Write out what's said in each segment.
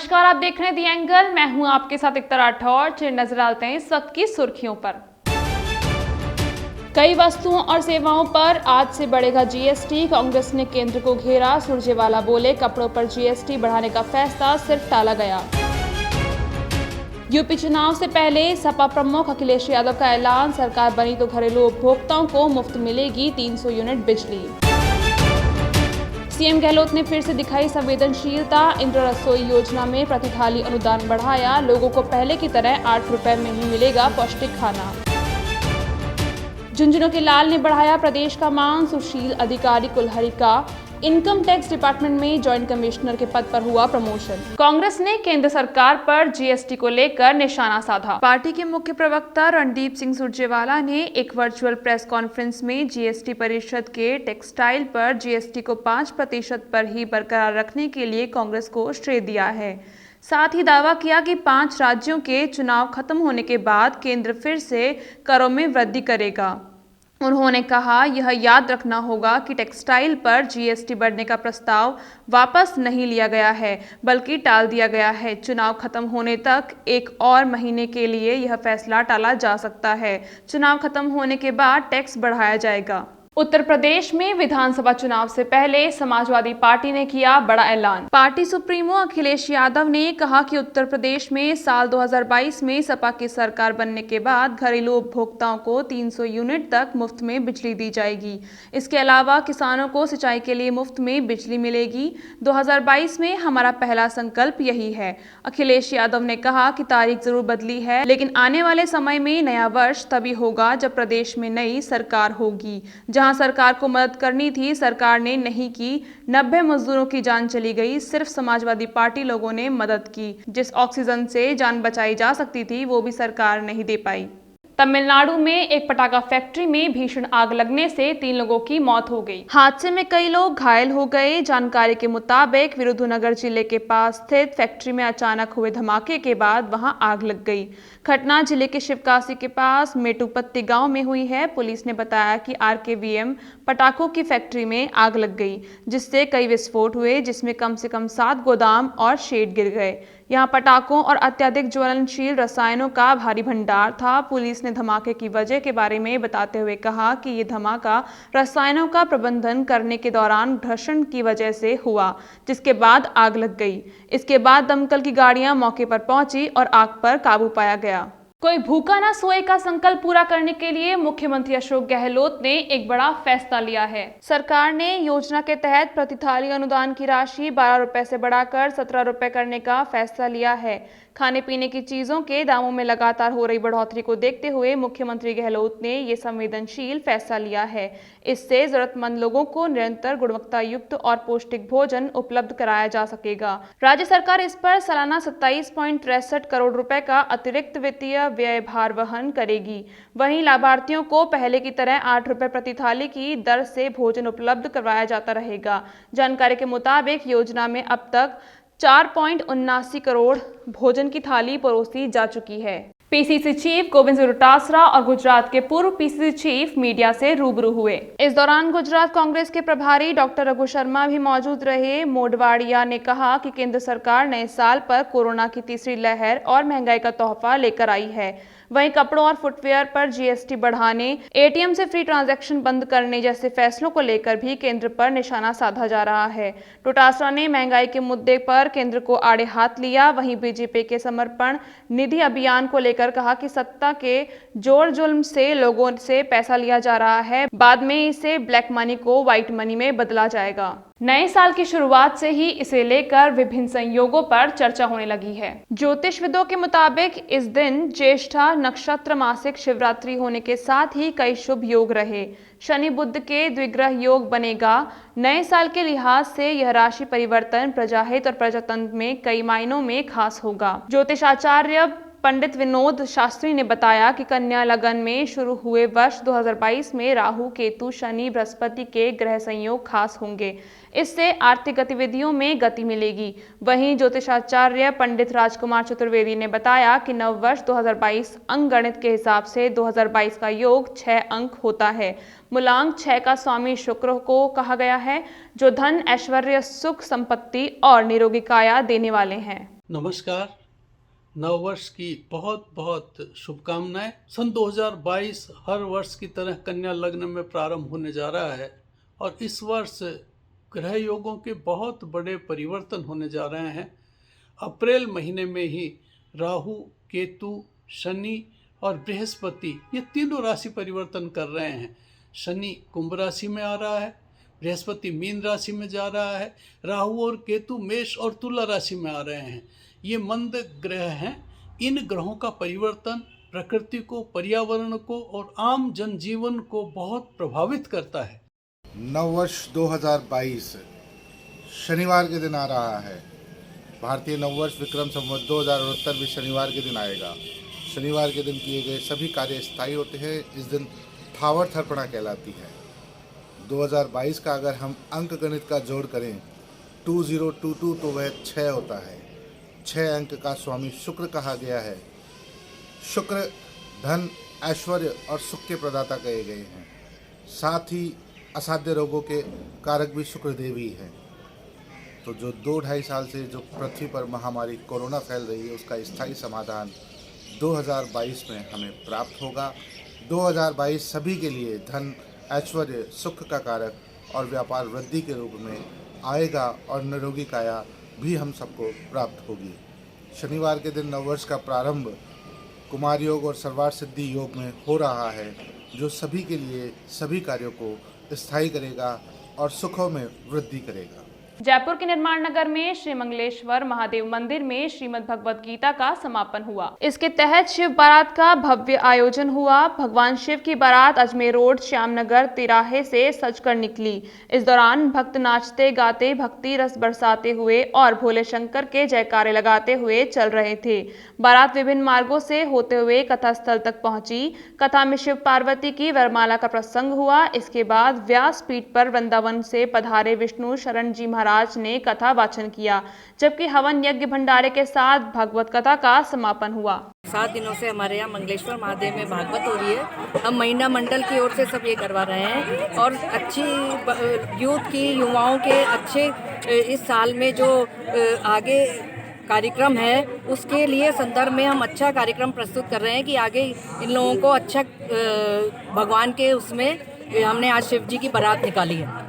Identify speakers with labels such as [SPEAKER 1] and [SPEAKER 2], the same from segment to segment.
[SPEAKER 1] नमस्कार, आप देख रहे हैं दी एंगल। मैं हूं आपके साथ इकता राठौर। नजर डालते हैं इस वक्त की सुर्खियों पर। कई वस्तुओं और सेवाओं पर आज से बढ़ेगा जीएसटी। कांग्रेस ने केंद्र को घेरा। सुरजेवाला बोले, कपड़ों पर जीएसटी बढ़ाने का फैसला सिर्फ टाला गया। यूपी चुनाव से पहले सपा प्रमुख अखिलेश यादव का ऐलान, सरकार बनी तो घरेलू उपभोक्ताओं को मुफ्त मिलेगी 300 यूनिट बिजली। सीएम गहलोत ने फिर से दिखाई संवेदनशीलता। इंदिरा रसोई योजना में प्रति थाली अनुदान बढ़ाया। लोगों को पहले की तरह 8 रुपए में ही मिलेगा पौष्टिक खाना। झुंझुनू के लाल ने बढ़ाया प्रदेश का मान। सुशील अधिकारी कुलहरी का इनकम टैक्स डिपार्टमेंट में जॉइंट कमिश्नर के पद पर हुआ प्रमोशन। कांग्रेस ने केंद्र सरकार पर जीएसटी को लेकर निशाना साधा। पार्टी के मुख्य प्रवक्ता रणदीप सिंह सुरजेवाला ने एक वर्चुअल प्रेस कॉन्फ्रेंस में जीएसटी परिषद के टेक्सटाइल पर जीएसटी को 5% पर ही बरकरार रखने के लिए कांग्रेस को श्रेय दिया है। साथ ही दावा किया कि 5 राज्यों के चुनाव खत्म होने के बाद केंद्र फिर से करों में वृद्धि करेगा। उन्होंने कहा, यह याद रखना होगा कि टेक्सटाइल पर जीएसटी बढ़ने का प्रस्ताव वापस नहीं लिया गया है, बल्कि टाल दिया गया है। चुनाव खत्म होने तक 1 और महीने के लिए यह फैसला टाला जा सकता है। चुनाव खत्म होने के बाद टैक्स बढ़ाया जाएगा। उत्तर प्रदेश में विधानसभा चुनाव से पहले समाजवादी पार्टी ने किया बड़ा ऐलान। पार्टी सुप्रीमो अखिलेश यादव ने कहा कि उत्तर प्रदेश में साल 2022 में सपा की सरकार बनने के बाद घरेलू उपभोक्ताओं को 300 यूनिट तक मुफ्त में बिजली दी जाएगी। इसके अलावा किसानों को सिंचाई के लिए मुफ्त में बिजली मिलेगी। 2022 में हमारा पहला संकल्प यही है। अखिलेश यादव ने कहा कि तारीख जरूर बदली है, लेकिन आने वाले समय में नया वर्ष तभी होगा जब प्रदेश में नई सरकार होगी। जहां सरकार को मदद करनी थी, सरकार ने नहीं की। 90 मजदूरों की जान चली गई। सिर्फ समाजवादी पार्टी लोगों ने मदद की। जिस ऑक्सीजन से जान बचाई जा सकती थी, वो भी सरकार नहीं दे पाई। तमिलनाडु में एक पटाखा फैक्ट्री में भीषण आग लगने से 3 लोगों की मौत हो गई। हादसे में कई लोग घायल हो गए। जानकारी के मुताबिक विरुधुनगर जिले के पास स्थित फैक्ट्री में अचानक हुए धमाके के बाद वहां आग लग गई। घटना जिले के शिवकाशी के पास मेटुपत्ती गांव में हुई है। पुलिस ने बताया कि आरकेवीएम पटाखों की फैक्ट्री में आग लग गई, जिससे कई विस्फोट हुए, जिसमें कम से कम 7 गोदाम और शेड गिर गए। यहाँ पटाखों और अत्यधिक ज्वलनशील रसायनों का भारी भंडार था। पुलिस ने धमाके की वजह के बारे में बताते हुए कहा कि ये धमाका रसायनों का प्रबंधन करने के दौरान घर्षण की वजह से हुआ, जिसके बाद आग लग गई। इसके बाद दमकल की गाड़ियां मौके पर पहुंची और आग पर काबू पाया गया। कोई भूखा ना सोए का संकल्प पूरा करने के लिए मुख्यमंत्री अशोक गहलोत ने एक बड़ा फैसला लिया है। सरकार ने योजना के तहत प्रति थाली अनुदान की राशि 12 रुपए से बढ़ाकर 17 रुपए करने का फैसला लिया है। खाने पीने की चीजों के दामों में लगातार हो रही बढ़ोतरी को देखते हुए मुख्यमंत्री गहलोत ने ये संवेदनशील फैसला लिया है। इससे जरूरतमंद लोगों को निरंतर गुणवत्ता युक्त और पौष्टिक भोजन उपलब्ध कराया जा सकेगा। राज्य सरकार इस पर सालाना 27.63 करोड़ रुपए का अतिरिक्त वित्तीय व्यय भार वहन करेगी। वहीं लाभार्थियों को पहले की तरह 8 रुपए प्रति थाली की दर से भोजन उपलब्ध करवाया जाता रहेगा। जानकारी के मुताबिक योजना में अब तक 4.79 करोड़ भोजन की थाली परोसी जा चुकी है। पीसीसी चीफ गोविंद डोटासरा और गुजरात के पूर्व पीसीसी चीफ मीडिया से रूबरू हुए। इस दौरान गुजरात कांग्रेस के प्रभारी डॉक्टर रघु शर्मा भी मौजूद रहे। मोडवाडिया ने कहा कि केंद्र सरकार नए साल पर कोरोना की तीसरी लहर और महंगाई का तोहफा लेकर आई है। वहीं कपड़ों और फुटवेयर पर जीएसटी बढ़ाने, एटीएम से फ्री ट्रांजैक्शन बंद करने जैसे फैसलों को लेकर भी केंद्र पर निशाना साधा जा रहा है। डोटासरा ने महंगाई के मुद्दे पर केंद्र को आड़े हाथ लिया। वहीं बीजेपी के समर्पण निधि अभियान को लेकर कहा कि सत्ता के जोर जुल्म से लोगों से पैसा लिया जा रहा है, बाद में इसे ब्लैक मनी को व्हाइट मनी में बदला जाएगा। नए साल की शुरुआत से ही इसे लेकर विभिन्न संयोगों पर चर्चा होने लगी है। ज्योतिषविदों के मुताबिक इस दिन ज्येष्ठा नक्षत्र मासिक शिवरात्रि होने के साथ ही कई शुभ योग रहे। शनि बुध के द्विग्रह योग बनेगा। नए साल के लिहाज से यह राशि परिवर्तन प्रजाहित और प्रजातंत्र में कई मायनों में खास होगा। ज्योतिषाचार्य पंडित विनोद शास्त्री ने बताया कि कन्या लगन में शुरू हुए वर्ष 2022 में राहु, केतु, शनि, बृहस्पति के ग्रह संयोग खास होंगे। इससे आर्थिक गतिविधियों में गति मिलेगी। वहीं ज्योतिषाचार्य पंडित राजकुमार चतुर्वेदी ने बताया कि नव वर्ष 2022 अंक गणित के हिसाब से 2022 का योग 6 अंक होता है। मूलांक 6 का स्वामी शुक्र को कहा गया है, जो धन, ऐश्वर्य, सुख, संपत्ति और निरोगी काया देने वाले हैं।
[SPEAKER 2] नमस्कार। नव वर्ष की बहुत बहुत शुभकामनाएं। सन 2022 हर वर्ष की तरह कन्या लग्न में प्रारंभ होने जा रहा है और इस वर्ष ग्रह योगों के बहुत बड़े परिवर्तन होने जा रहे हैं। अप्रैल महीने में ही राहु, केतु, शनि और बृहस्पति ये तीनों राशि परिवर्तन कर रहे हैं। शनि कुंभ राशि में आ रहा है, बृहस्पति मीन राशि में जा रहा है, राहु और केतु मेष और तुला राशि में आ रहे हैं। ये मंद ग्रह हैं। इन ग्रहों का परिवर्तन प्रकृति को, पर्यावरण को और आम जनजीवन को बहुत प्रभावित करता है।
[SPEAKER 3] नववर्ष 2022 शनिवार के दिन आ रहा है। भारतीय नववर्ष विक्रम संवत 2069 भी शनिवार के दिन आएगा। शनिवार के दिन किए गए सभी कार्य स्थायी होते हैं। इस दिन थावर थर्पणा कहलाती है। 2022 का अगर हम अंक गणित का जोड़ करें 2022 तो वह 6 होता है। 6 अंक का स्वामी शुक्र कहा गया है। शुक्र धन, ऐश्वर्य और सुख के प्रदाता कहे गए हैं। साथ ही असाध्य रोगों के कारक भी शुक्र देव ही हैं। तो जो 2-2.5 साल से जो पृथ्वी पर महामारी कोरोना फैल रही है उसका स्थायी समाधान 2022 में हमें प्राप्त होगा। 2022 सभी के लिए धन, ऐश्वर्य, सुख का कारक और व्यापार वृद्धि के रूप में आएगा और निरोगी काया भी हम सबको प्राप्त होगी। शनिवार के दिन नववर्ष का प्रारंभ कुमार योग और सर्वार्थ सिद्धि योग में हो रहा है, जो सभी के लिए सभी कार्यों को स्थायी करेगा और सुखों में वृद्धि करेगा।
[SPEAKER 1] जयपुर के निर्माण नगर में श्री मंगलेश्वर महादेव मंदिर में श्रीमद् भगवद गीता का समापन हुआ। इसके तहत शिव बारात का भव्य आयोजन हुआ। भगवान शिव की बारात अजमेर रोड श्यामनगर तिराहे से सजकर निकली। इस दौरान भक्त नाचते गाते, भक्ति रस बरसाते हुए और भोले शंकर के जयकारे लगाते हुए चल रहे थे। बारात विभिन्न मार्गों से होते हुए कथा स्थल तक पहुंची। कथा में शिव पार्वती की वरमाला का प्रसंग हुआ। इसके बाद व्यास पीठ पर वृंदावन से पधारे विष्णु शरण जी महाराज ने कथा वाचन किया, जबकि हवन यज्ञ भंडारे के साथ भागवत कथा का समापन हुआ।
[SPEAKER 4] 7 दिनों से हमारे यहाँ मंगलेश्वर महादेव में भागवत हो रही है। हम महिला मंडल की ओर से सब ये करवा रहे हैं और अच्छी यूथ की, युवाओं के अच्छे इस साल में जो आगे कार्यक्रम है उसके लिए संदर्भ में हम अच्छा कार्यक्रम प्रस्तुत कर रहे हैं कि आगे इन लोगों को अच्छा भगवान के उसमें हमने आज शिव जी की बारात निकाली है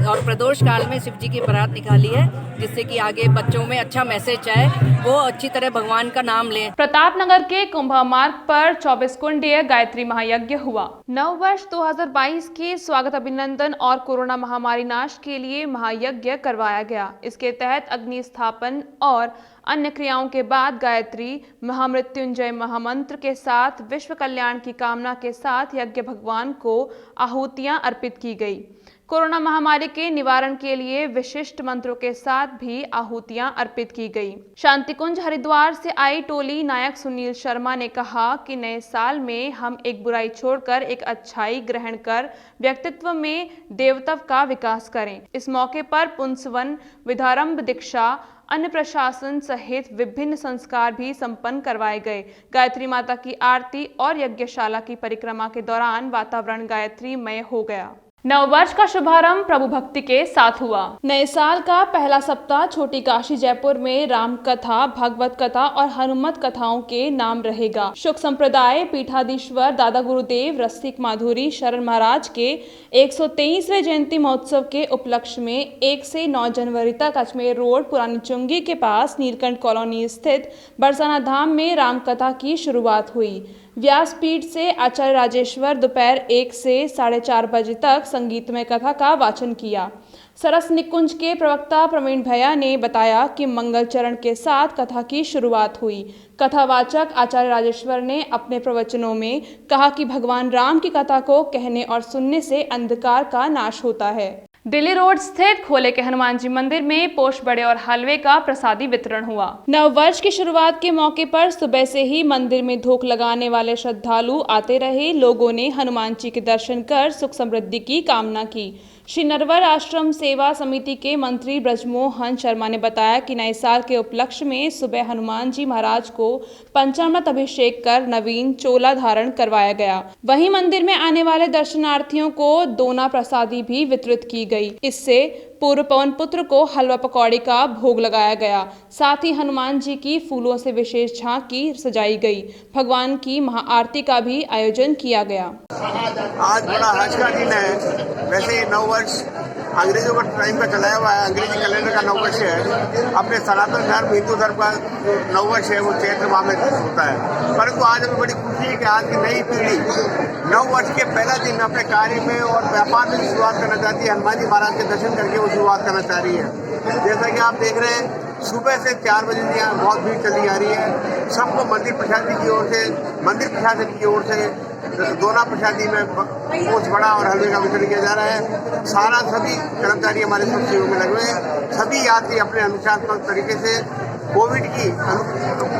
[SPEAKER 4] और प्रदोष काल में शिव जी की बारात निकाली है, जिससे कि आगे बच्चों में अच्छा मैसेज आए, वो अच्छी तरह भगवान का नाम लें।
[SPEAKER 1] प्रतापनगर के कुंभा मार्ग पर 24 कुंडीय गायत्री महायज्ञ हुआ। नव वर्ष 2022 के स्वागत अभिनंदन और कोरोना महामारी नाश के लिए महायज्ञ करवाया गया। इसके तहत अग्नि स्थापन और अन्य क्रियाओं के बाद गायत्री महामृत्युंजय महामंत्र के साथ विश्व कल्याण की कामना के साथ यज्ञ भगवान को आहुतियां अर्पित की गई। कोरोना महामारी के निवारण के लिए विशिष्ट मंत्रों के साथ भी आहुतियां अर्पित की गई। शांतिकुंज हरिद्वार से आई टोली नायक सुनील शर्मा ने कहा कि नए साल में हम एक बुराई छोड़कर एक अच्छाई ग्रहण कर व्यक्तित्व में देवत्व का विकास करें। इस मौके पर पुंसवन, विधारंभ दीक्षा, अन्य प्रशासन सहित विभिन्न संस्कार भी संपन्न करवाए गए। गायत्री माता की आरती और यज्ञशाला की परिक्रमा के दौरान वातावरण गायत्रीमय हो गया। नववर्ष का शुभारंभ प्रभु भक्ति के साथ हुआ। नए साल का पहला सप्ताह छोटी काशी जयपुर में राम कथा, भागवत कथा और हनुमत कथाओं के नाम रहेगा। शुक संप्रदाय पीठाधीश्वर दादा गुरुदेव रसिक माधुरी शरण महाराज के 123वें जयंती महोत्सव के उपलक्ष्य में 1 से 9 जनवरी तक अजमेर रोड पुरानी चुंगी के पास नीलकंठ कॉलोनी स्थित बरसाना धाम में राम कथा की शुरुआत हुई। व्यासपीठ से आचार्य राजेश्वर दोपहर 1 से 4:30 बजे तक संगीतमय कथा का वाचन किया। सरस निकुंज के प्रवक्ता प्रवीण भैया ने बताया कि मंगल चरण के साथ कथा की शुरुआत हुई। कथावाचक आचार्य राजेश्वर ने अपने प्रवचनों में कहा कि भगवान राम की कथा को कहने और सुनने से अंधकार का नाश होता है। दिल्ली रोड स्थित खोले के हनुमान जी मंदिर में पोष बड़े और हलवे का प्रसादी वितरण हुआ। नव वर्ष की शुरुआत के मौके पर सुबह से ही मंदिर में धूप लगाने वाले श्रद्धालु आते रहे। लोगों ने हनुमान जी के दर्शन कर सुख समृद्धि की कामना की। श्री नरवर आश्रम सेवा समिति के मंत्री ब्रजमोहन शर्मा ने बताया कि नए साल के उपलक्ष्य में सुबह हनुमान जी महाराज को पंचामृत अभिषेक कर नवीन चोला धारण करवाया गया। वहीं मंदिर में आने वाले दर्शनार्थियों को दोना प्रसादी भी वितरित की गई। इससे पूर्व पवन पुत्र को हलवा पकौड़े का भोग लगाया गया। साथ ही हनुमान जी की फूलों से विशेष झांकी सजाई गई। भगवान की महाआरती का भी आयोजन किया गया।
[SPEAKER 5] आज बड़ा हर्ष का दिन है। वैसे ये नववर्ष अंग्रेजों का टाइम का चलाया हुआ है, अंग्रेजी कैलेंडर का नववर्ष है। अपने सनातन धर्म हिंदू धर्म का नववर्ष है वो चैत्र माह में होता है। परंतु आज हमें बड़ी खुशी है कि आज की नई पीढ़ी नववर्ष के पहला दिन अपने कार्य में और व्यापार में शुरुआत करना चाहती है। हनुमान जी महाराज के दर्शन करके वो शुरुआत करना चाह रही है। जैसा कि आप देख रहे हैं सुबह से 4 बजे यहाँ बहुत भीड़ चली आ रही है। सबको मंदिर प्रशासन की ओर से दोना प्रसादी में पोच बड़ा और हलवे का वितरण किया जा रहा है। सभी कर्मचारी हमारे सहयोग में लगे हुए हैं। सभी यात्री अपने अनुशासनात्मक तरीके से कोविड की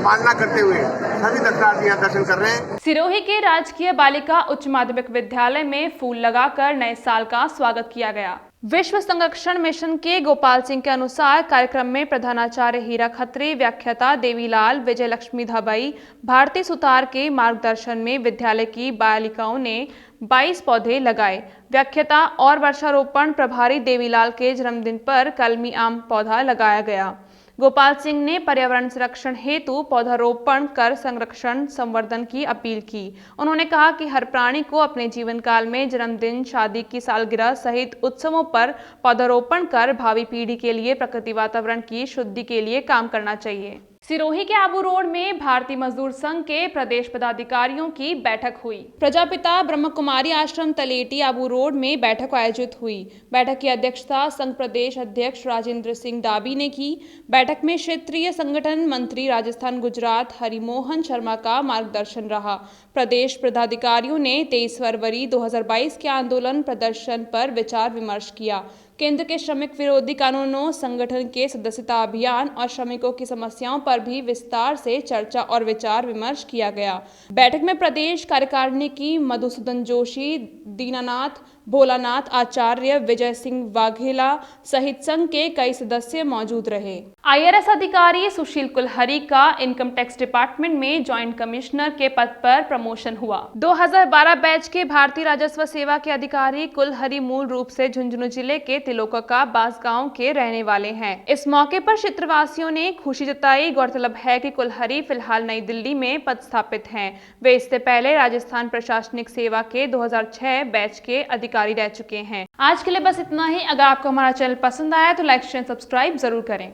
[SPEAKER 5] पालना करते हुए सभी दर्शनार्थी यहाँ दर्शन कर रहे हैं।
[SPEAKER 1] सिरोही के राजकीय बालिका उच्च माध्यमिक विद्यालय में फूल लगाकर नए साल का स्वागत किया गया। विश्व संरक्षण मिशन के गोपाल सिंह के अनुसार कार्यक्रम में प्रधानाचार्य हीरा खत्री, व्याख्याता देवीलाल, विजय लक्ष्मी धबई, भारती सुतार के मार्गदर्शन में विद्यालय की बालिकाओं ने 22 पौधे लगाए। व्याख्याता और वृक्षारोपण प्रभारी देवीलाल के जन्मदिन पर कलमी आम पौधा लगाया गया। गोपाल सिंह ने पर्यावरण संरक्षण हेतु पौधारोपण कर संरक्षण संवर्धन की अपील की। उन्होंने कहा कि हर प्राणी को अपने जीवन काल में जन्मदिन, शादी की सालगिरह सहित उत्सवों पर पौधारोपण कर भावी पीढ़ी के लिए प्रकृति वातावरण की शुद्धि के लिए काम करना चाहिए। सिरोही के आबू रोड में भारतीय मजदूर संघ के प्रदेश पदाधिकारियों की बैठक हुई। प्रजापिता ब्रह्म कुमारी आश्रम तलेटी आबू रोड में बैठक आयोजित हुई। बैठक की अध्यक्षता संघ प्रदेश अध्यक्ष राजेंद्र सिंह डाबी ने की। बैठक में क्षेत्रीय संगठन मंत्री राजस्थान गुजरात हरिमोहन शर्मा का मार्गदर्शन रहा। प्रदेश पदाधिकारियों ने 23 फरवरी 2022 के आंदोलन प्रदर्शन पर विचार विमर्श किया। केंद्र के श्रमिक विरोधी कानूनों, संगठन के सदस्यता अभियान और श्रमिकों की समस्याओं पर भी विस्तार से चर्चा और विचार विमर्श किया गया। बैठक में प्रदेश कार्यकारिणी की मधुसूदन जोशी, दीनानाथ भोलानाथ आचार्य, विजय सिंह वाघेला सहित संघ के कई सदस्य मौजूद रहे। IRS अधिकारी सुशील कुलहरी का इनकम टैक्स डिपार्टमेंट में जॉइंट कमिश्नर के पद पर प्रमोशन हुआ। 2012 बैच के भारतीय राजस्व सेवा के अधिकारी कुलहरी मूल रूप से झुंझुनू जिले के तिलोका बासगांव के रहने वाले हैं। इस मौके पर क्षेत्रवासियों ने खुशी जताई। गौरतलब है कि कुलहरी फिलहाल नई दिल्ली में पदस्थापित हैं। वे इससे पहले राजस्थान प्रशासनिक सेवा के 2006 बैच के अधिकारी रह चुके हैं। आज के लिए बस इतना ही। अगर आपको हमारा चैनल पसंद आया तो लाइक शेयर सब्सक्राइब जरूर करें।